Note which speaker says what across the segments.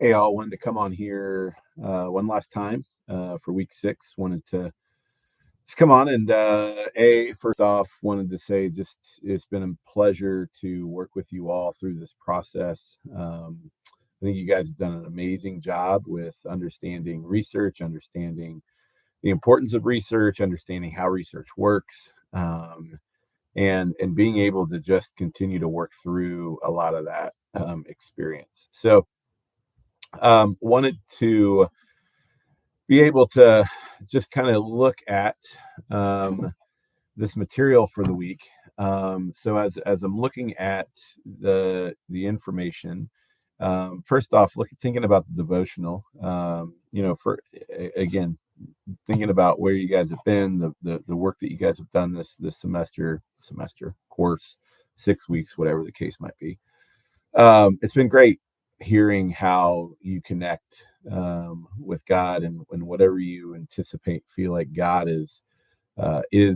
Speaker 1: Hey, all, wanted to come on here one last time for week 6. Wanted to just come on and first off, wanted to say just it's been a pleasure to work with you all through this process. I think you guys have done an amazing job with understanding research, understanding the importance of research, understanding how research works, and being able to just continue to work through a lot of that experience. So wanted to be able to just kind of look at um, this material for the week. So as I'm looking at the information, first off, thinking about the devotional. Again, thinking about where you guys have been, the work that you guys have done this semester course, 6 weeks, whatever the case might be. It's been great hearing how you connect with God and whatever you feel like God is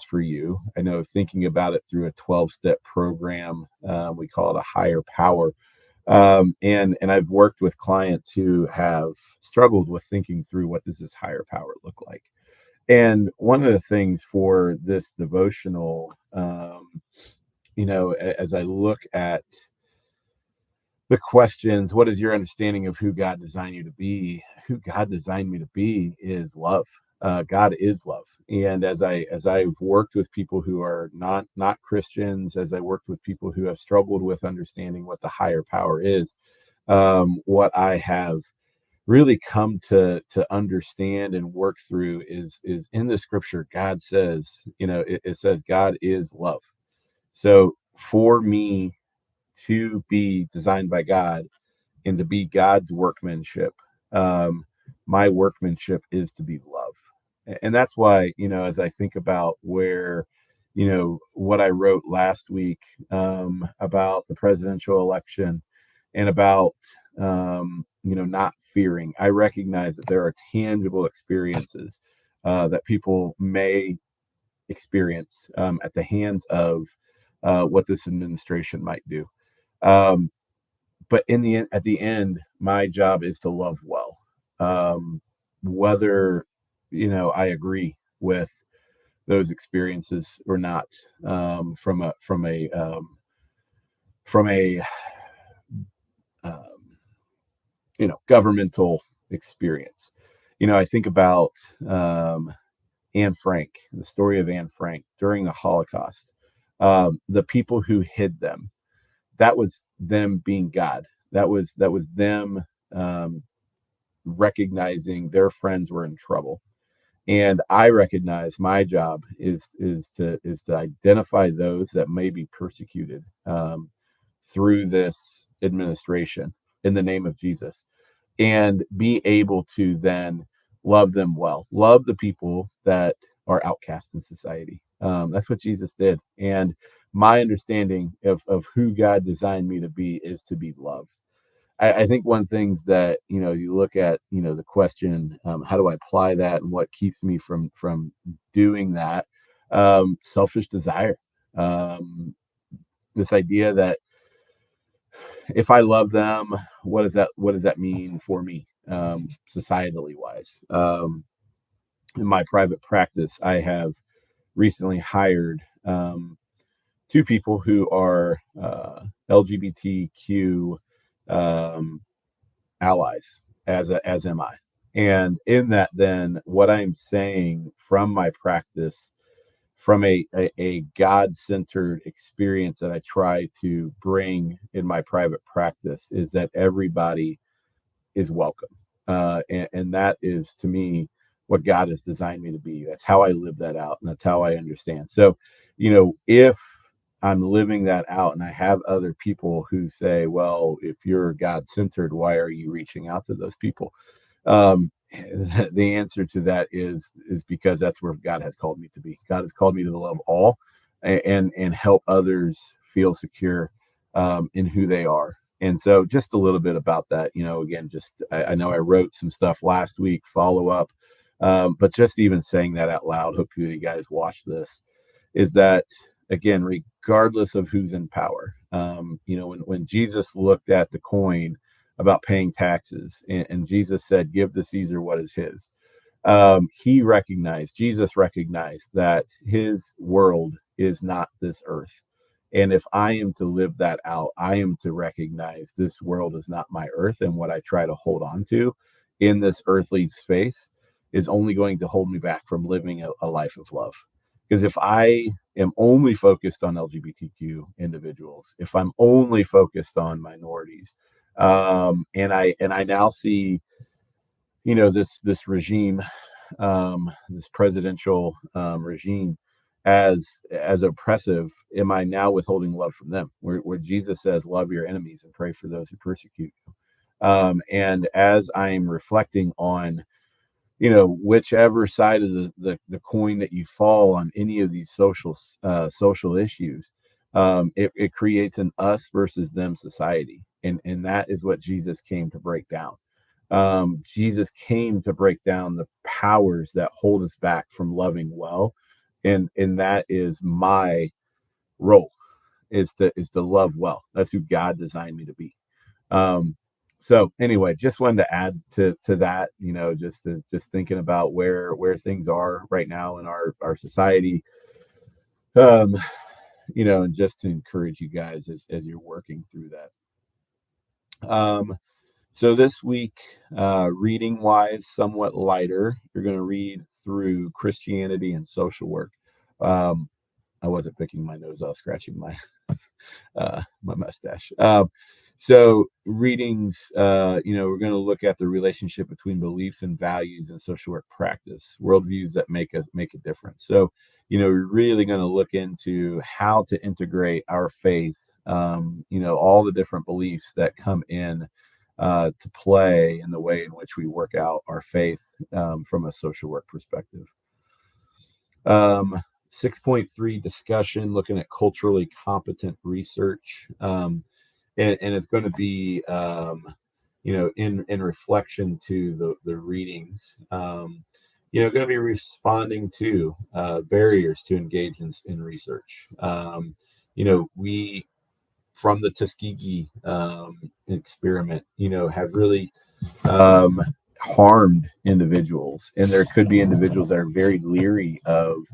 Speaker 1: for you. I know thinking about it through a 12-step program, we call it a higher power. And I've worked with clients who have struggled with thinking through what does this higher power look like. And one of the things for this devotional, as I look at the questions, what is your understanding of who God designed you to be? Who God designed me to be is love. God is love. And as I've worked with people who are not Christians, as I worked with people who have struggled with understanding what the higher power is, what I have really come to understand and work through is in the scripture. God says, it says God is love. So for me to be designed by God and to be God's workmanship, my workmanship is to be love. And that's why, as I think about where, what I wrote last week about the presidential election and about, not fearing, I recognize that there are tangible experiences that people may experience at the hands of what this administration might do. Um, but at the end, my job is to love well. Whether I agree with those experiences or not, from a um, governmental experience. I think about Anne Frank, the story of Anne Frank during the Holocaust. The people who hid them, that was them being God. That was them recognizing their friends were in trouble. And I recognize my job is to identify those that may be persecuted through this administration in the name of Jesus, and be able to then love them well, love the people that are outcast in society. That's what Jesus did. And my understanding of who God designed me to be is to be loved. I think one things that you look at, the question, how do I apply that, and what keeps me from doing that? Selfish desire. This idea that if I love them, what does that mean for me, societally wise? In my private practice, I have recently hired two people who are LGBTQ um, allies, as am I. And in that, then what I'm saying from my practice, from a God-centered experience that I try to bring in my private practice, is that everybody is welcome. And that is, to me, what God has designed me to be. That's how I live that out, and that's how I understand. So, if I'm living that out and I have other people who say, well, if you're God centered, why are you reaching out to those people? The answer to that is because that's where God has called me to be. God has called me to love all, and help others feel secure in who they are. And so just a little bit about that, again, just I know I wrote some stuff last week, follow up, but just even saying that out loud, hopefully you guys watch this, is that, again, regardless of who's in power, when Jesus looked at the coin, about paying taxes, and Jesus said, "Give to Caesar what is his." Jesus recognized that his world is not this earth. And if I am to live that out, I am to recognize this world is not my earth. And what I try to hold on to in this earthly space is only going to hold me back from living a life of love. Because if I am only focused on LGBTQ individuals, if I'm only focused on minorities, and I now see, this regime, this presidential regime, as oppressive, am I now withholding love from them? Where Jesus says, "Love your enemies and pray for those who persecute you." And as I'm reflecting on, whichever side of the coin that you fall on any of these social issues, it creates an us versus them society, and that is what Jesus came to break down. Jesus came to break down the powers that hold us back from loving well, and that is my role, is to love well. That's who God designed me to be. Um, so anyway, just wanted to add to that, just thinking about where things are right now in our society, um, and just to encourage you guys as you're working through that. So this week, reading wise, somewhat lighter. You're going to read through Christianity and social work. I wasn't picking my nose, I was scratching my mustache. So readings, we're going to look at the relationship between beliefs and values and social work practice, worldviews that make a difference. So, we're really going to look into how to integrate our faith, all the different beliefs that come in to play in the way in which we work out our faith from a social work perspective. 6.3 discussion, looking at culturally competent research. And it's going to be, in reflection to the readings, going to be responding to barriers to engage in research. We, from the Tuskegee experiment, have really harmed individuals, and there could be individuals that are very leery of,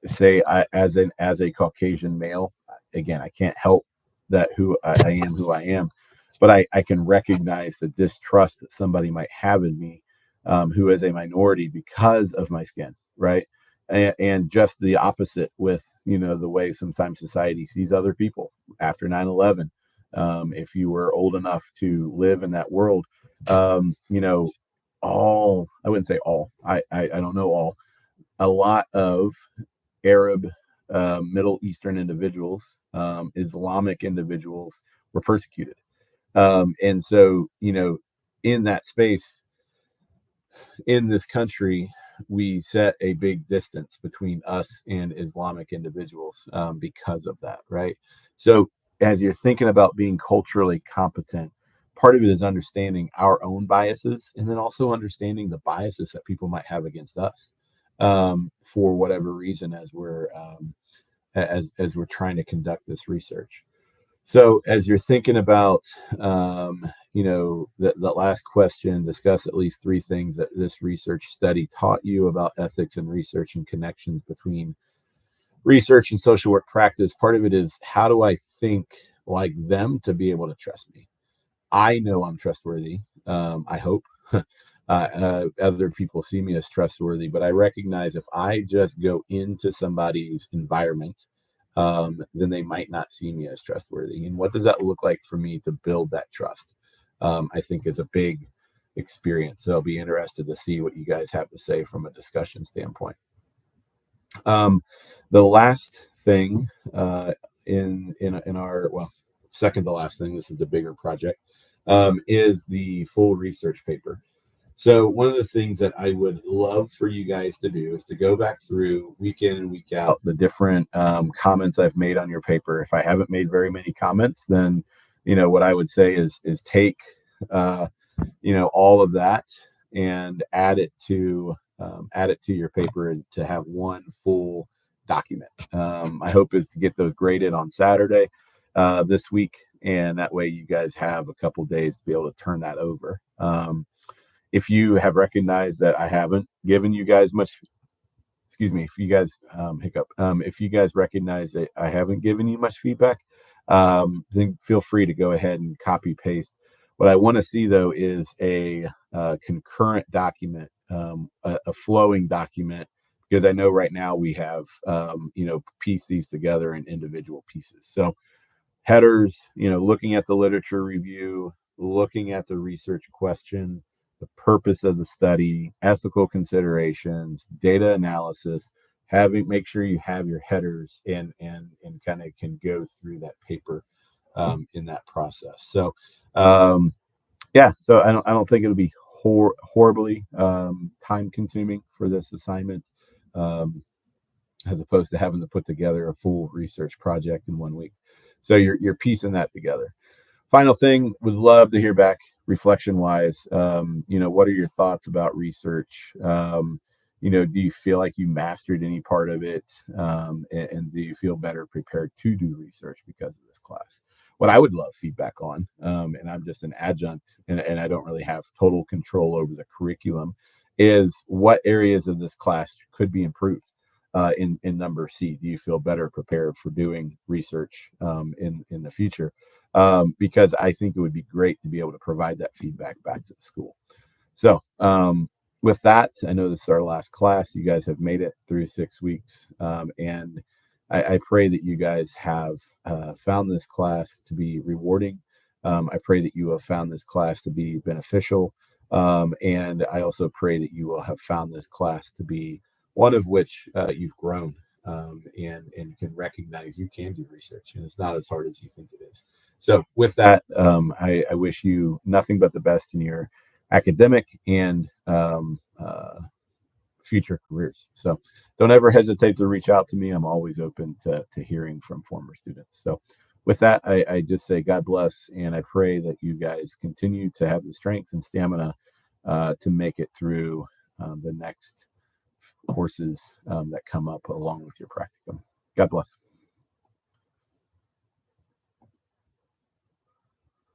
Speaker 1: say, as a Caucasian male. Again, I can't help that I am who I am, but I can recognize the distrust that somebody might have in me, who is a minority because of my skin, right? And just the opposite with, the way sometimes society sees other people after 9/11. If you were old enough to live in that world, I wouldn't say all, I don't know all, a lot of Arab, Middle Eastern individuals, Islamic individuals were persecuted. And so, in that space, in this country, we set a big distance between us and Islamic individuals because of that, right? So, as you're thinking about being culturally competent, part of it is understanding our own biases, and then also understanding the biases that people might have against us, for whatever reason, as we're trying to conduct this research. So as you're thinking about, that last question, discuss at least 3 things that this research study taught you about ethics and research and connections between research and social work practice. Part of it is, how do I think like them to be able to trust me? I know I'm trustworthy. I hope other people see me as trustworthy, but I recognize if I just go into somebody's environment, then they might not see me as trustworthy. And what does that look like for me to build that trust? I think is a big experience. So I'll be interested to see what you guys have to say from a discussion standpoint. The last thing in our, second to last thing, this is the bigger project, is the full research paper. So one of the things that I would love for you guys to do is to go back through week in and week out the different comments I've made on your paper. If I haven't made very many comments, then what I would say is take all of that and add it to your paper and to have one full document. My hope is to get those graded on Saturday this week, and that way you guys have a couple days to be able to turn that over. If you have recognized that I haven't given you guys much, excuse me, if you guys if you guys recognize that I haven't given you much feedback, then feel free to go ahead and copy paste. What I want to see though is a concurrent document, a flowing document, because I know right now we have piece these together in individual pieces. So headers, looking at the literature review, looking at the research question, the purpose of the study, ethical considerations, data analysis, make sure you have your headers and kind of can go through that paper in that process. So so I don't think it'll be horribly time consuming for this assignment. As opposed to having to put together a full research project in 1 week. So you're piecing that together. Final thing, would love to hear back reflection wise. What are your thoughts about research? Do you feel like you mastered any part of it? And do you feel better prepared to do research because of this class? What I would love feedback on, and I'm just an adjunct and I don't really have total control over the curriculum, is what areas of this class could be improved. In number C, do you feel better prepared for doing research in the future? Because I think it would be great to be able to provide that feedback back to the school. So with that, I know this is our last class. You guys have made it through 6 weeks, and I pray that you guys have found this class to be rewarding. I pray that you have found this class to be beneficial, and I also pray that you will have found this class to be one of which you've grown and can recognize you can do research, and it's not as hard as you think it is. So with that, I wish you nothing but the best in your academic and future careers. So don't ever hesitate to reach out to me. I'm always open to hearing from former students. So with that, I just say God bless, and I pray that you guys continue to have the strength and stamina to make it through the next courses that come up along with your practicum. God bless.